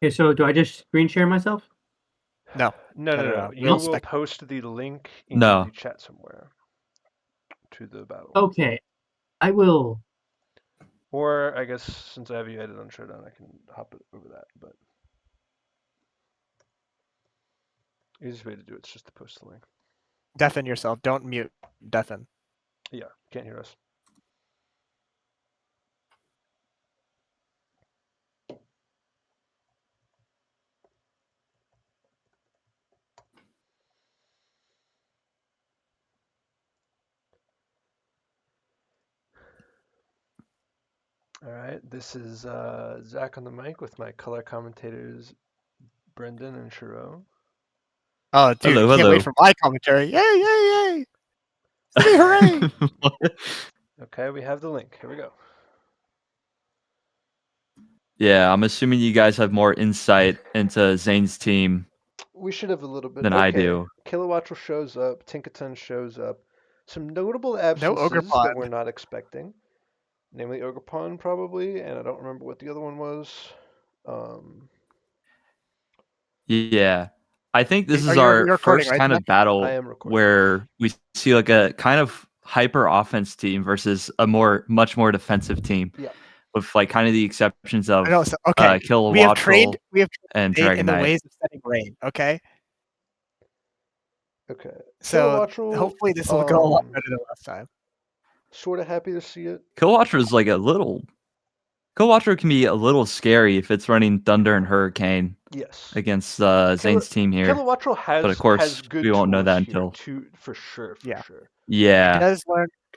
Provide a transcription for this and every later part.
Okay, so do I just screen share myself? No. No. You We'll will post the link in the No. chat somewhere to the battle. Okay, I will. Or I guess since I have you edited on Showdown, I can hop it over that. But easiest way to do it is just to post the link. Deafen yourself. Don't mute. Deafen. Yeah, can't hear us. All right, this is Zach on the mic with my color commentators Brendan and Shiro. Oh, dude, Hello, I can't wait hello. for my commentary. Yay! City, hooray! Okay, we have the link. Here we go. Yeah, I'm assuming you guys have more insight into Zane's team We should have a little bit. than I do. Kilowattrel shows up. Tinkaton shows up. Some notable No absences that Ogrepon. we're not expecting. Namely Ogrepon, probably, and I don't remember what the other one was. Yeah. I think this Are is you our recording, first right, kind Zach? of battle I am recording. where we see like a kind of hyper offense team versus a much more defensive team. Yeah. With like kind of the exceptions of I know. So, okay, we have trained. Kilowattrel and Zain in the Dragonite. ways of setting rain. Okay. Okay. So Kilowattrel, hopefully this will go a lot better than last time. Sort of happy to see it. Kilowattrel is like a little. Kilowattrel can be a little scary if it's running Thunder and Hurricane. Yes. Against Zane's team here. Kilowattrel But of course, good we won't know tools that here until. for sure. Yeah.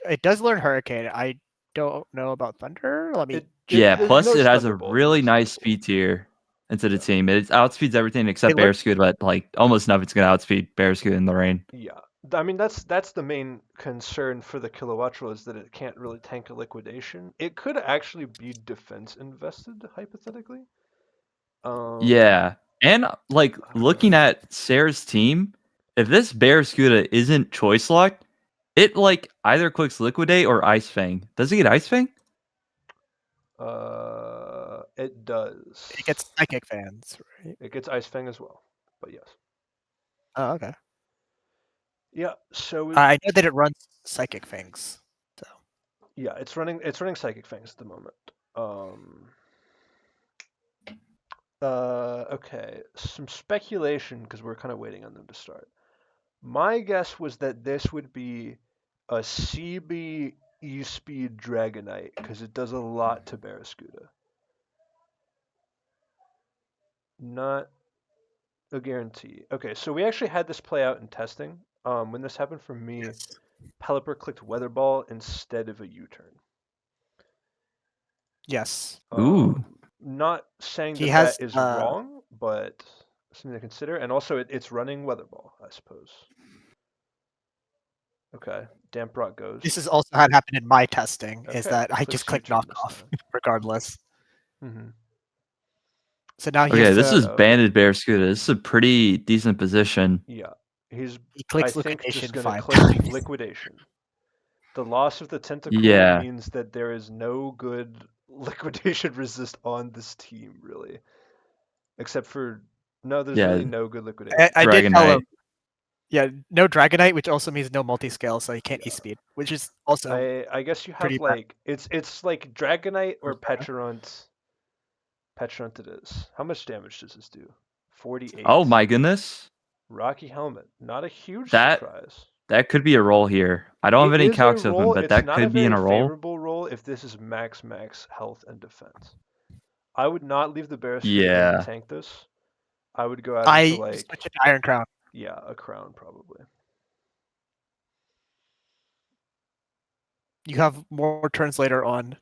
It does learn Hurricane. I don't know about Thunder. Let me. Yeah. Plus, it has a really nice speed tier into the team. It outspeeds everything except Bearscoot, but like almost nothing's gonna outspeed Bearscoot in the rain. Yeah. I mean that's the main concern for the Kilowattrel is that it can't really tank a liquidation. It could actually be defense invested hypothetically. Yeah, and like looking at Sarah's team, if this Bearscuda isn't choice locked, it like either clicks Liquidate or Ice Fang. Does it get Ice Fang? It does. It gets Psychic Fans, right? It gets Ice Fang as well, but yes. Oh, okay. Yeah, so I know that it runs Psychic Fangs. So yeah, it's running Psychic Fangs at the moment. Okay, some speculation because we're kind of waiting on them to start. My guess was that this would be a CB E-Speed Dragonite because it does a lot to Barraskewda. Not a guarantee. Okay, so we actually had this play out in testing. When this happened for me, Pelipper clicked Weather Ball instead of a U-turn. Yes. Ooh. Not saying that is wrong, but something to consider. And also, it's running Weather Ball, I suppose. Okay, Damp Rock goes. This is also had happened in my testing. Is that I just click knockoff regardless. Mm-hmm. So now this is banded Bearscuda. This is a pretty decent position. Yeah, he clicks liquidation just 5 click times. liquidation. The loss of the tentacle means that there is no good liquidation resist on this team, really. Except for there's really no good liquidation. I did tell him. Yeah, no Dragonite, which also means no multi-scale, so you can't E-Speed, which is also. I guess you have like it's like Dragonite or Petulant. Petulant it is. How much damage does this do? 48. Oh my goodness. Rocky Helmet. Not a huge surprise. That could be a roll here. I don't have any calcs of him, but that could be in a roll. It's not a very favorable roll if this is max health and defense. I would not leave the Bearscuda to tank this. I would go out into like switch it to Iron Crown. Yeah, a crown probably. You have more turns later on.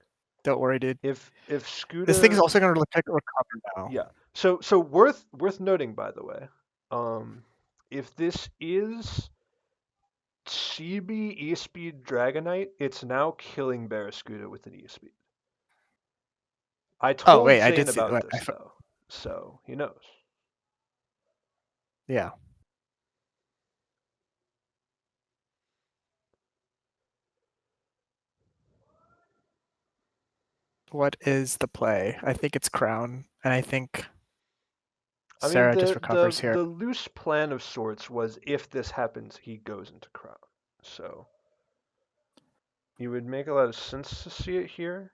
Don't worry, dude. If Scooter, this thing is also going to recover now. Yeah. So worth noting, by the way, if this is CB E-Speed Dragonite, it's now killing Barraskewda with an E-Speed. I told Zain about this though, so he knows. Yeah. What is the play? I think it's Crown, and I think I mean, Sarah just recovers here. the loose plan of sorts was if this happens, he goes into crown. So you would make a lot of sense to see it here.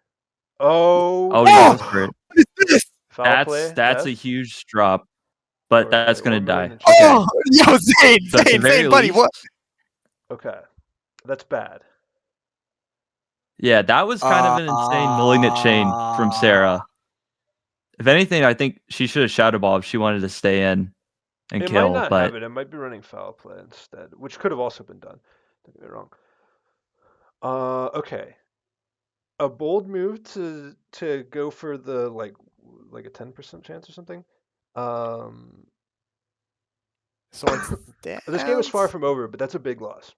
Oh, Oh, he goes for it. What is this? foul play. That's a death, huge drop, but or, that's or gonna Moon die. and Okay, Oh, yo, Zain, so at the very Zain, buddy, least, what? Okay, that's bad. yeah, that was kind of an insane malignant chain from Sarah. If anything, I think she should have shadow ball if she wanted to stay in and It kill. might not But have it. It might be running foul play instead, which could have also been done. Don't get me wrong. Okay. A bold move to go for the like a 10% chance or something. Swords This game is far dance. from over, but that's a big loss.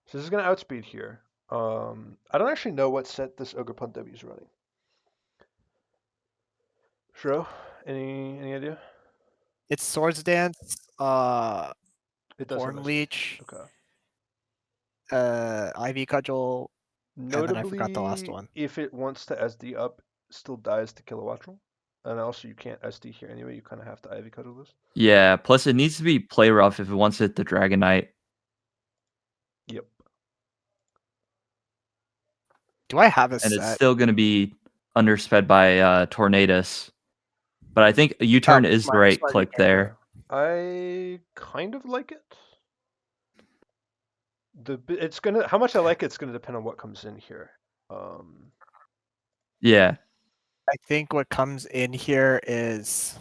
So this is gonna outspeed here. I don't actually know what set this Ogre Punt W is running. Shro, any idea? It's swords dance. It does have Horn SD. leech. Okay. Ivy cudgel. And then I forgot the last Notably, one. if it wants to SD up, still dies to Kilowattrel. And also, you can't SD here anyway. You kind of have to Ivy Cudgel this. yeah, plus it needs to be play rough if it wants to hit the Dragon Knight. Yep. Do I have a And it's set? still going to be undersped by Tornadus. But I think a U-turn is the right click there. I kind of like it. It's gonna how much I like it's gonna depend on what comes in here. Yeah. I think what comes in here is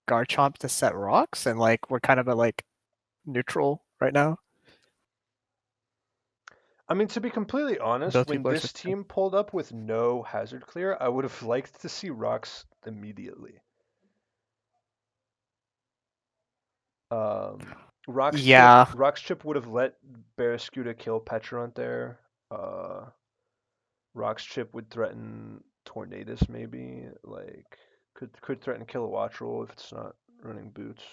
Garchomp to set rocks, and like we're kind of at like neutral right now. I mean, to be completely honest, Both when people are this team pulled up with no hazard clear, I would have liked to see rocks immediately. Rocks Yeah. Chip, Rocks Chip would have let Barraskewda kill Petrarunt there. Rocks Chip would threaten Tornadus maybe, like could threaten Kilowattrel if it's not running boots.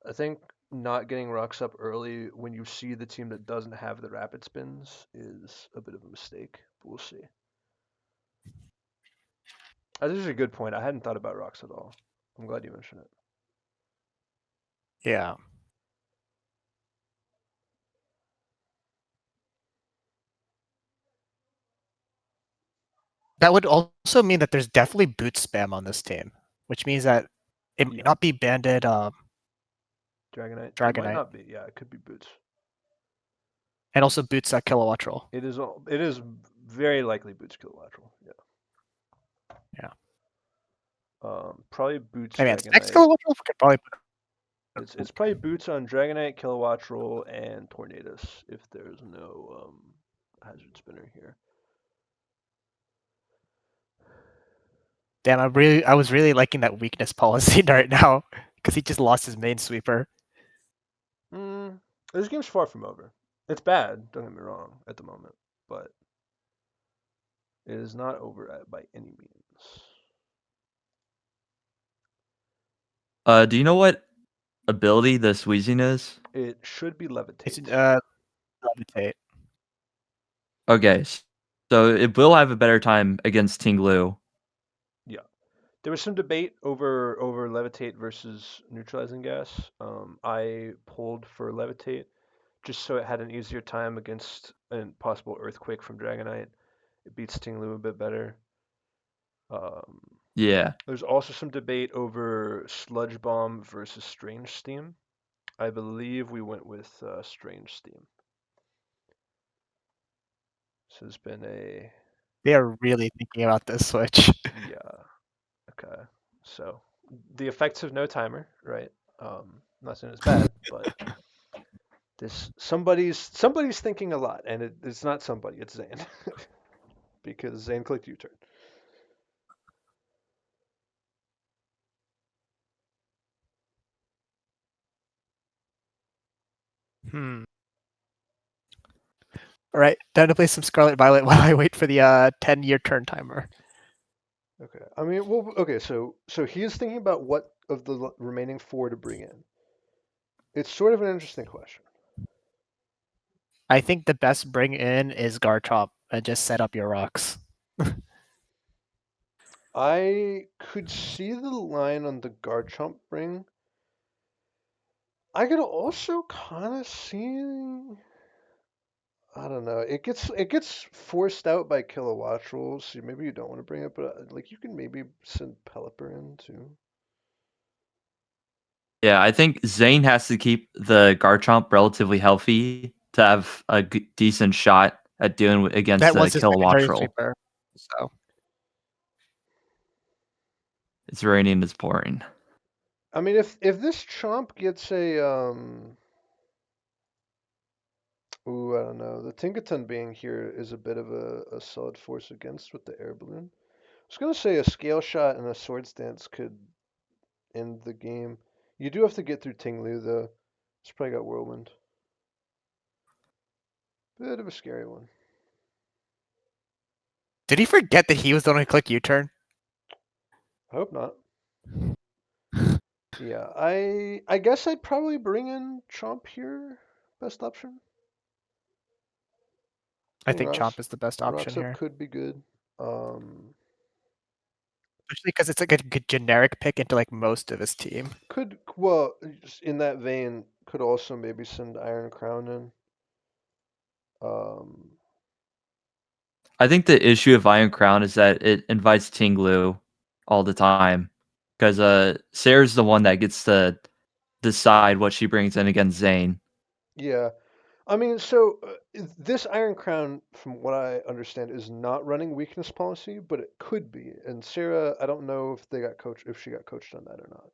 I think not getting rocks up early when you see the team that doesn't have the rapid spins is a bit of a mistake. But we'll see. This is a good point. I hadn't thought about rocks at all. I'm glad you mentioned it. Yeah. That would also mean that there's definitely boot spam on this team, which means that it might not be banded Dragonite. It Dragonite. might not be. Yeah, it could be boots. And also boots at Kilowattrel. It is very likely boots Kilowattrel. Yeah. Yeah. Probably boots. I mean, Dragonite. next Kilowattrel could probably put It's probably boots on Dragonite, Kilowattrel, and Tornadus if there's no hazard spinner here. Damn, I was really liking that weakness policy right now because he just lost his main sweeper. This game's far from over. It's bad, don't get me wrong, at the moment, but it is not over by any means. Do you know what ability this Weezing is? It should be Levitate. It's Levitate. Okay, so it will have a better time against Tinglu. Yeah. There was some debate over Levitate versus Neutralizing Gas. I pulled for Levitate just so it had an easier time against a possible Earthquake from Dragonite. It beats Tinglu a bit better. Yeah. There's also some debate over Sludge Bomb versus Strange Steam. I believe we went with Strange Steam. So there's been a... They are really thinking about this switch. Yeah. Okay. So the effects of no timer, right? I'm not saying it's bad, but somebody's thinking a lot, and it's not somebody, it's Zain. Because Zain clicked U-turn. All right, time to play some Scarlet Violet while I wait for the 10-year turn timer. Okay. I mean, well, okay. So he is thinking about what of the remaining 4 to bring in. It's sort of an interesting question. I think the best bring in is Garchomp and just set up your rocks. I could see the line on the Garchomp ring. I could also kind of see. I don't know. It gets forced out by Kilowatt Rules, so maybe you don't want to bring it, but like you can maybe send Pelipper in too. Yeah, I think Zain has to keep the Garchomp relatively healthy to have a decent shot at doing against That the was his secondary Kilowattrel. sweeper. So It's raining, it's pouring. I mean, if this Chomp gets a ooh, I don't know. The Tinkaton being here is a bit of a solid force against with the air balloon. I was gonna say a scale shot and a swords dance could end the game. You do have to get through Tinglu though. It's probably got whirlwind. Bit of a scary one. did he forget that he was the one who clicked U-turn? I hope not. Yeah, I guess I'd probably bring in Chomp here. Best option. I think Rocks, Chomp is the best option Roxup here, could be good. especially because it's like a good generic pick into like most of his team. Could well in that vein could also maybe send Iron Crown in. Um, I think the issue of Iron Crown is that it invites Tinglu all the time. Because Sarah's the one that gets to decide what she brings in against Zain. yeah, I mean, so this Iron Crown, from what I understand, is not running weakness policy, but it could be. And Sarah, I don't know if she got coached on that or not.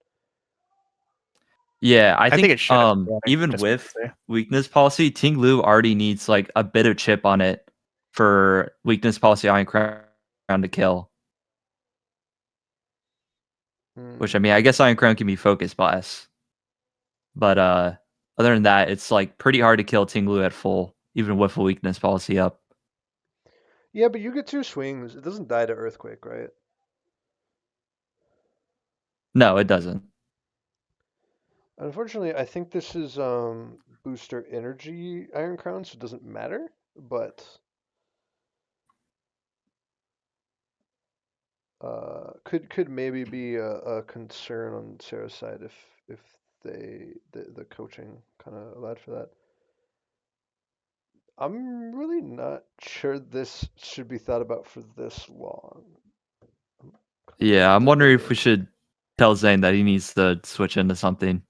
Yeah, I I think think it should have been even just with because weakness policy, Tinglu already needs like a bit of chip on it for weakness policy Iron Crown to kill. Which I Hmm. mean, I guess Iron Crown can be focus blast. But other than that, it's like pretty hard to kill Tinglu at full, even with a weakness policy up. Yeah, but you get 2 swings. It doesn't die to Earthquake, right? No, it doesn't. Unfortunately, I think this is booster energy Iron Crown, so it doesn't matter. But could maybe be a concern on Sarah's side if the coaching kind of allowed for that. I'm really not sure this should be thought about for this long. I'm Yeah, I'm tempted to wondering if we wait. should tell Zane that he needs to switch into something.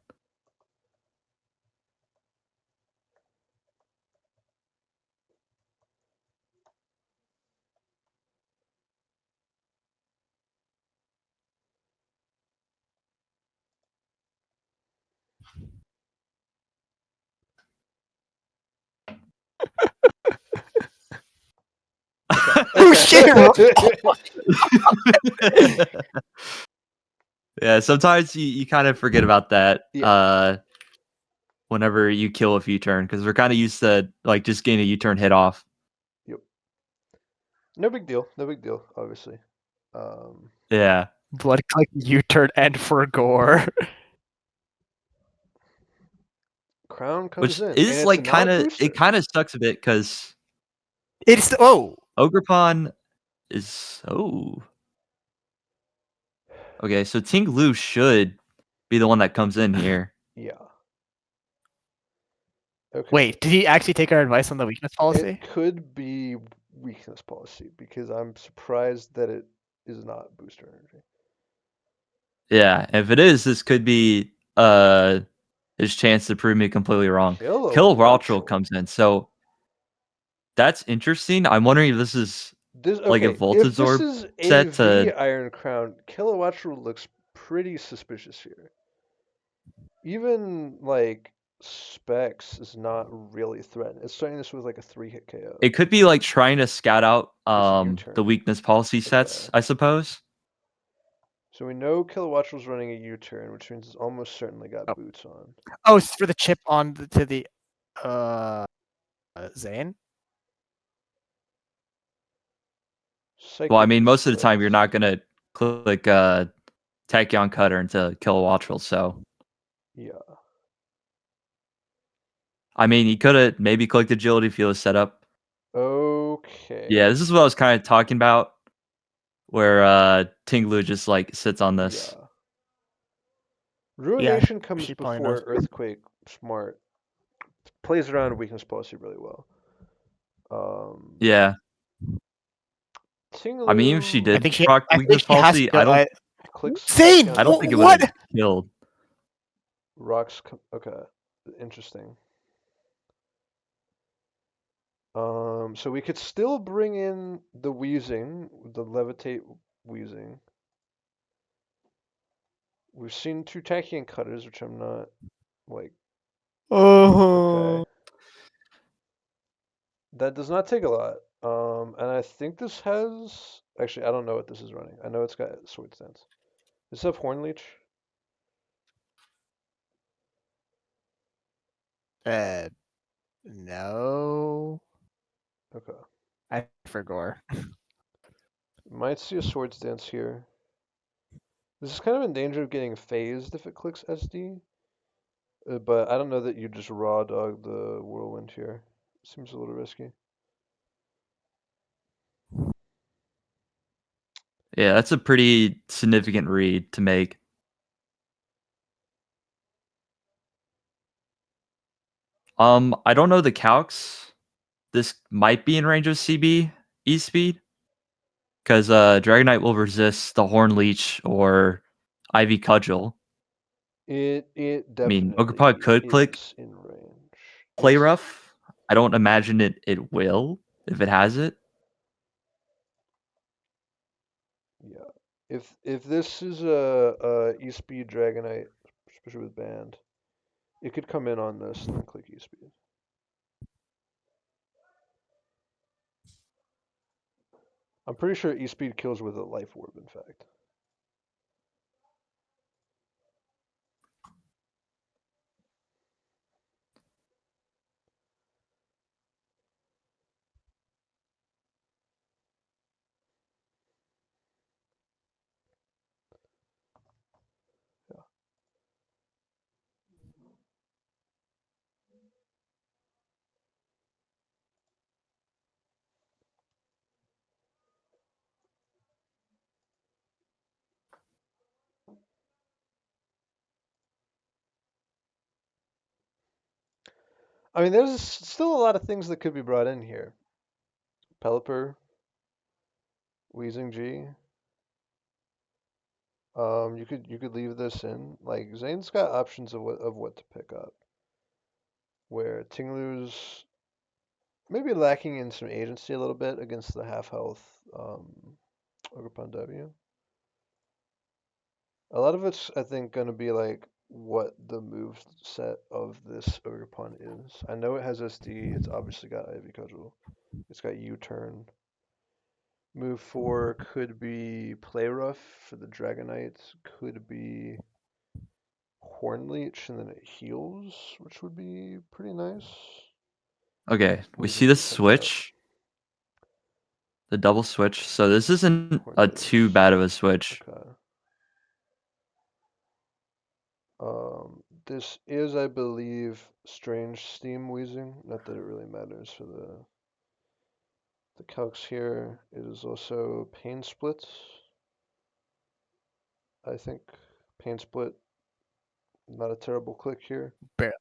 Okay. Oh shit! Yeah, sometimes you kind of forget about that Yeah. whenever you kill a U-turn because we're kind of used to like just getting a U-turn hit off. Yep. No big deal. No big deal. Obviously. Um, Yeah, Blood click U-turn and for gore. Crown comes which in, and is it's like not it booster. kind of sucks a bit because It's Ogrepon is okay. So Ting Lu should be the one that comes in here. Yeah. Okay. wait. Did he actually take our advice on the weakness policy? It could be weakness policy because I'm surprised that it is not booster energy. Yeah, if it is, this could be his chance to prove me completely wrong. Kilowattrel Kilowattrel. comes in, so that's interesting. I'm wondering if this is This like a okay. If this Voltazor is set AV to. Iron Crown, Kilowattrel looks pretty suspicious here. Even like Specs is not really threatened. It's starting this with like a 3-hit KO. It could be like trying to scout out It's a the U-turn. weakness policy sets, Okay. I suppose. So we know Kilowattrel's running a U-turn, which means it's almost certainly got Oh, boots on. oh, it's for the chip on to the Zain. Well, I Psychic mean, is most of the time you're Specs. not gonna click Tachyon Cutter into Kilowattrel, so Yeah. I mean, he could have maybe clicked Agility if he was set up. Okay. Yeah, this is what I was kind of talking about. where Tinglu just like sits on this. Yeah. Ruination comes she probably before knows. Earthquake. Smart. Plays around weakness policy really well. Yeah. I mean, if she Tinglu I did think she. proc I weakness think she has policy, to. clicks Zain, against I don't think it would what? have killed. rocks. Okay, interesting. So we could still bring in the wheezing, the levitate wheezing. We've seen two Tachyon cutters, which I'm not like. Oh. Okay, that does not take a lot. And I think this has actually I don't know what this is running. I know it's got sword stance. Does this have horn leech? No. Okay. I forgot. Might see a sword stance here. This is kind of in danger of getting phased if it clicks SD. But I don't know that you just raw dog the whirlwind here. Seems a little risky. Yeah, that's a pretty significant read to make. I don't know the calcs. This might be in range of CB E speed because Dragonite will resist the Horn Leech or Ivy Cudgel. It I mean, Ogerpod definitely could click is in range. Play It's Rough. I don't imagine it will if it has it. yeah. If this is a E-speed Dragonite, especially with band, it could come in on this and then click E-speed. I'm pretty sure E-speed kills with a life orb, in fact. Yeah. I mean, there's still a lot of things that could be brought in here. Pelipper, Wheezing G. You could leave this in. Like Zane's got options of what to pick up. Where Tinglu's maybe lacking in some agency a little bit against the half health Ogerpon W. A lot of it's I think gonna be like what the move set of this Ogerpon is. I know it has SD. It's obviously got Ivy Cudgel. It's got U-turn. Move 4 could be Play Rough for the Dragonite. Could be Horn Leech and then it heals, which would be pretty nice. Okay, we see Wheezing the can catch that. switch, the double switch. So this isn't Horn a Leech. too bad of a switch. Okay. This is, I believe, Strange Steam Wheezing. Not that it really matters for the calcs here. It is also Pain Split. I think Pain Split, not a terrible click here. Barely.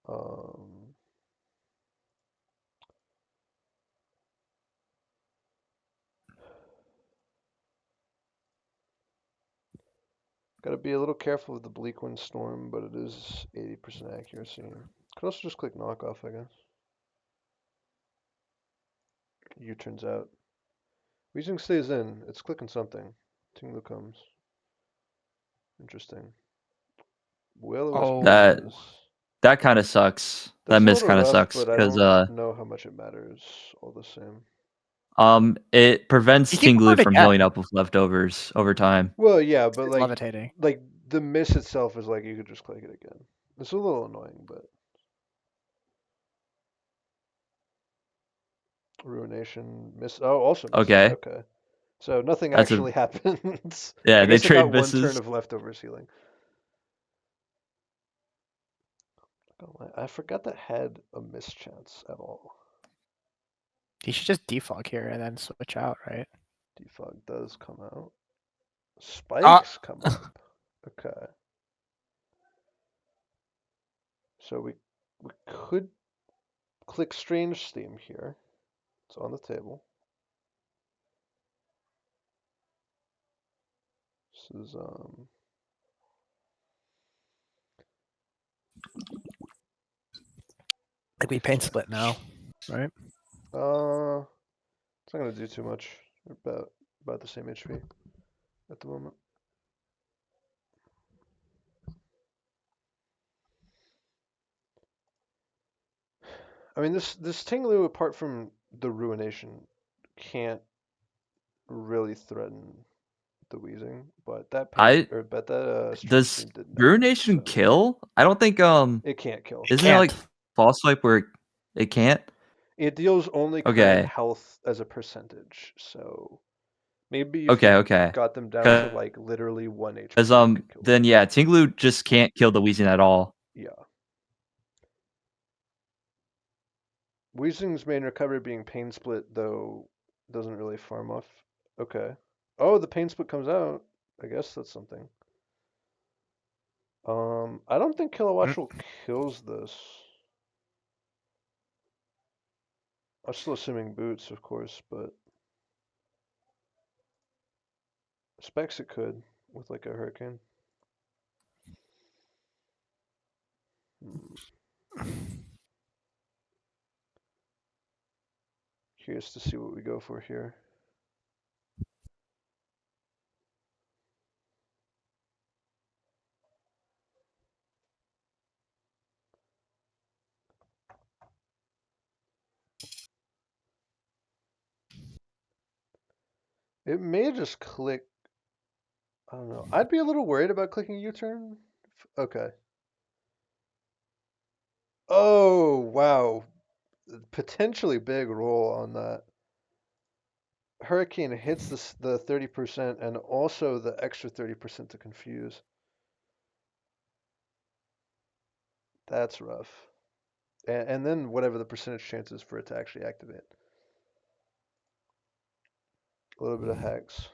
Um, Gotta be a little careful with the Bleak Wind Storm, but it is 80% accuracy. Could also just click knockoff, I guess. U turns out. Weezing stays in. It's clicking something. Tinglu comes. Interesting. Will-O-Wisp That misses. that kind of sucks. That That's a miss little kind of rough, sucks but I because don't know how much it matters all the same. it prevents You keep Tinglu going from again. healing up with leftovers over time. Well, yeah, but It's levitating. like the miss itself is like you could just click it again. It's a little annoying, but Ruination miss. Oh, also misses. Okay, Okay. So nothing that's a actually happens. yeah. I They guess it got trade one turn misses. of leftovers healing. I forgot that had a miss chance at all. He should just defog here and then switch out, right? Defog does come out. Spikes come up. Okay. So we could click Strange Steam here. It's on the table. This is Like we paint split now, right? it's not gonna do too much. We're about the same HP at the moment. I mean, this Tinglu, apart from the Ruination, can't really threaten the Wheezing, but that I Strange does Steam did nothing, Ruination so kill? I don't think it can't kill. isn't it like false swipe where it can't? It deals only current Okay. health as a percentage, so maybe if Okay, you okay. got them down to like literally 1 HP, Because you could kill then them. yeah, Tinglu just can't kill the Weezing at all. Yeah. Weezing's main recovery being Pain Split, though, doesn't really farm off. Okay. Oh, the Pain Split comes out. I guess that's something. I don't think Kilowatch will kills this. I'm still assuming boots, of course, but specs it could with like a hurricane. Curious to see what we go for here. It may just click. I don't know. I'd be a little worried about clicking U-turn. Okay. Oh, wow. Potentially big roll on that. Hurricane hits the 30% and also the extra 30% to confuse. That's rough. And then whatever the percentage chances for it to actually activate. A little bit of hex.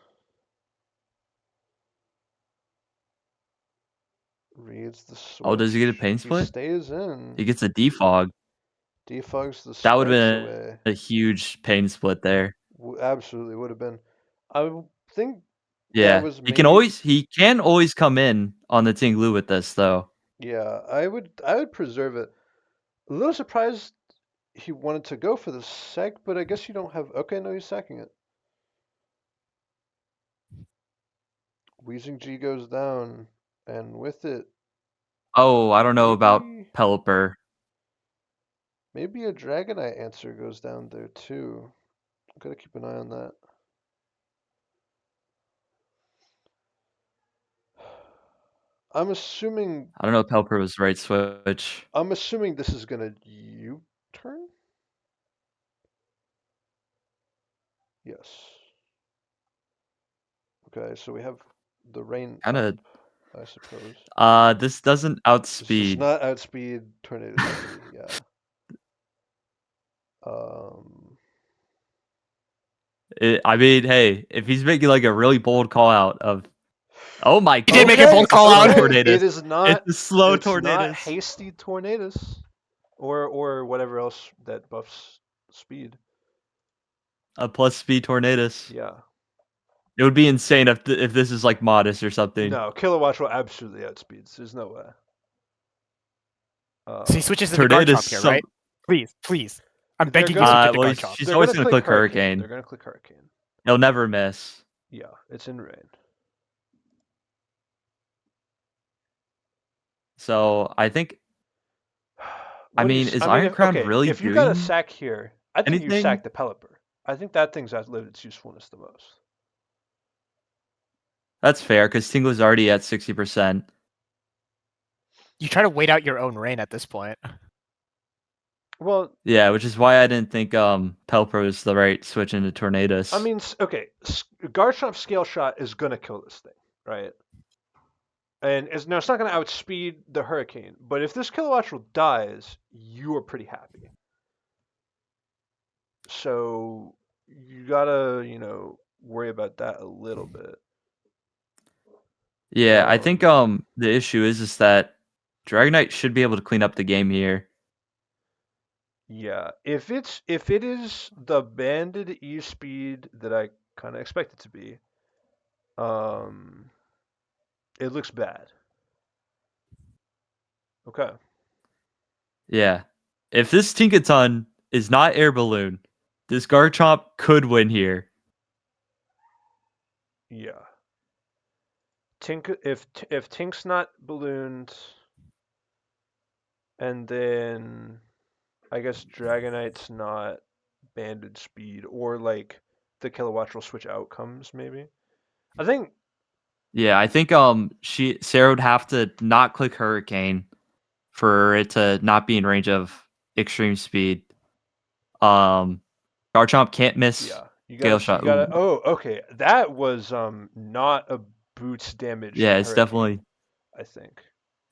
Reads the switch. Oh, does he get a pain He split? stays in. He gets a defog. Defogs the That would have spikes been away. a huge pain split there. Absolutely would have been. I think that Yeah, was he maybe. can always come in on the Tinglu with this though. Yeah, I would preserve it. A little surprised he wanted to go for the sec, but I guess you don't have. Okay, no, he's sacking it. Wheezing G goes down, and with it, Oh, I don't know about maybe Pelipper. maybe a Dragonite answer goes down there too. Gotta keep an eye on that. I'm assuming. I don't know if Pelipper was right switch. I'm assuming this is gonna U-turn. Yes. Okay, so we have the rain Kind of. up, I suppose. This doesn't This does outspeed. not outspeed Tornado City, yeah. I mean, hey, if he's making like a really bold call out of, oh my, He did make a bold call out. Tornadus. It is not. It's a slow It's not Tornadus. hasty Tornadus, or whatever else that buffs speed. A plus speed Tornadus. Yeah. It would be insane if this is like modest or something. No, Kilowatch will absolutely outspeed. There's no way. So he switches into Guard Chomp here, right? Please. I'm begging you switch into Guard Chomp. She's always going to click Hurricane. They're going to click Hurricane. He'll never miss. Yeah, it's in rain. So I think. Is Iron Crown really if you got a doing sack here, I think you anything? sack the Pelipper. I think that thing's outlived its usefulness the most. That's fair because Tinglu's already at 60%. You try to wait out your own rain at this point. Well, yeah, which is why I didn't think Pelipper was the right switch into Tornadus. I mean, okay, Garchomp Scale Shot is gonna kill this thing, right? And it's not going to outspeed the Hurricane, but if this Kilowattrel dies, you are pretty happy. So you gotta, worry about that a little bit. Yeah, I think the issue is that Dragonite should be able to clean up the game here. Yeah, if it is the banded E speed that I kind of expect it to be, it looks bad. Okay. Yeah. If this Tinkaton is not Air Balloon, this Garchomp could win here. Yeah. If Tink's not ballooned, and then I guess Dragonite's not banded speed, or like the Kilowatts will switch outcomes, maybe. I think. Yeah, I think Sarah would have to not click Hurricane for it to not be in range of extreme speed. Garchomp can't miss Yeah, Gale Shot. you gotta. Ooh. Oh, okay. That was not a boots damage. Yeah, it's definitely. I think.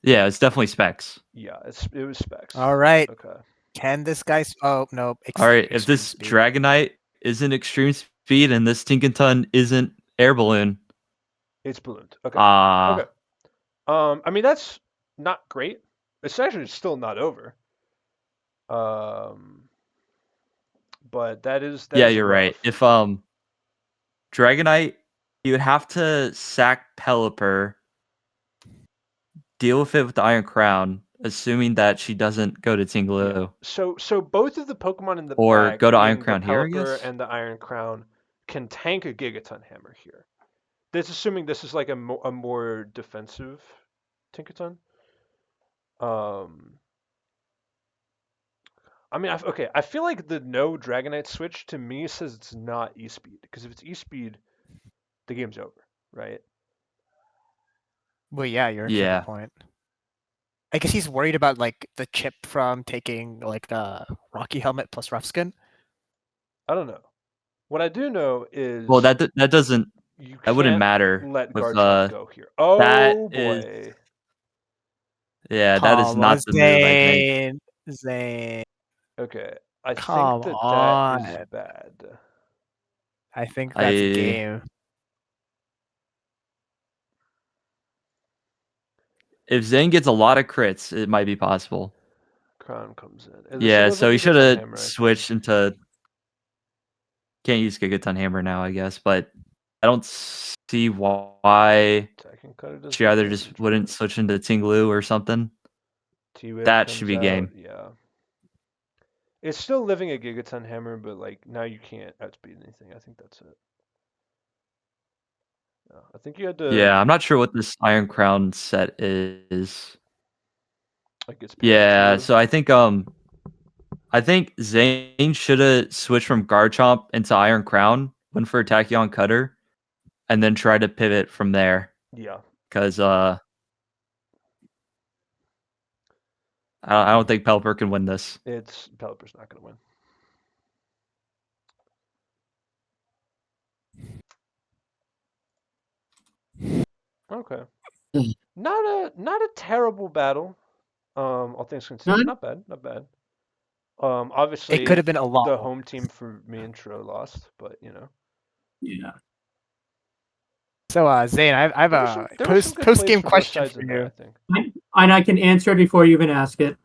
Yeah, it's definitely specs. Yeah, it was specs. All right. Okay. Can this guy? Oh no. All right, if this speed. Dragonite isn't extreme speed and this Tinkaton isn't Air Balloon, it's ballooned. Okay. Okay. I mean that's not great. It's actually still not over. But that is Yeah, is you're rough. right. If Dragonite, you would have to sack Pelipper, deal with it with the Iron Crown, assuming that she doesn't go to Tinglu. Yeah. So both of the Pokemon in the Or back, go to being Iron Crown the here, I Pelipper guess? and the Iron Crown, can tank a Gigaton Hammer here. That's assuming this is like a more defensive Tinkaton. I mean, I feel like the no Dragonite switch to me says it's not E-Speed, because if it's E-Speed, the game's over, right? Well, yeah, you're to Yeah. the point. I guess he's worried about like the chip from taking like Rocky Helmet plus Rough Skin. I don't know. What I do know is Well, that doesn't you that wouldn't can't matter let with Garchomp go here. that Oh is boy. yeah, that is not the move I think. Zain. Okay. I Come think that is on. bad. I think that's a game. If Zain gets a lot of crits, it might be possible. Crown comes in. And Yeah, was a so he Gigaton should have Hammer, I switched think. into. Can't use Gigaton Hammer now, I guess, but I don't see why Attacking Cutter does she no either just damage, wouldn't but switch into Tinglu or something. T-Wave That comes should be out. game. Yeah. It's still living a Gigaton Hammer, but like now you can't outspeed anything. I think that's it. Yeah, I think you had to. Yeah, I'm not sure what this Iron Crown set is. Like it's Yeah, Pikachu. so I think Zain should have switched from Garchomp into Iron Crown, went for Tachyon Cutter, and then try to pivot from there. Yeah. Because I don't think Pelipper can win this. Pelipper's not gonna win. Okay. Not a terrible battle. All things considered, not bad, not bad. Obviously It could have been a lot. The home team for me and Tro lost, but you know. Yeah. So Zain, I have a post game question for you. I think. And I can answer it before you even ask it.